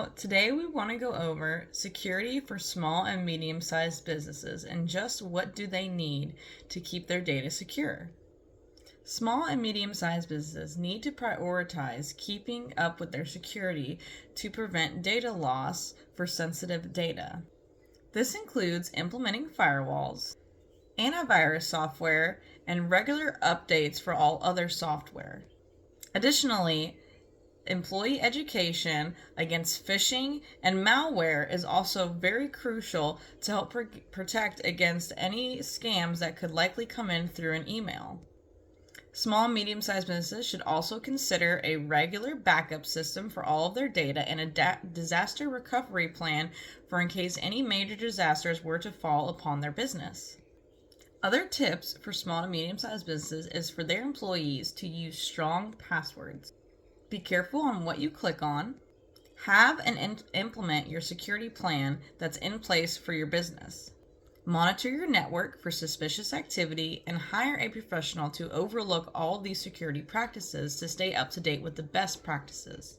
So, today we want to go over security for small and medium-sized businesses and just what do they need to keep their data secure. Small and medium-sized businesses need to prioritize keeping up with their security to prevent data loss for sensitive data. This includes implementing firewalls, antivirus software, and regular updates for all other software. Additionally, employee education against phishing and malware is also very crucial to help protect against any scams that could likely come in through an email. Small and medium-sized businesses should also consider a regular backup system for all of their data and a disaster recovery plan for in case any major disasters were to fall upon their business. Other tips for small and medium-sized businesses is for their employees to use strong passwords. Be careful on what you click on. Have and implement your security plan that's in place for your business. Monitor your network for suspicious activity and hire a professional to overlook all these security practices to stay up to date with the best practices.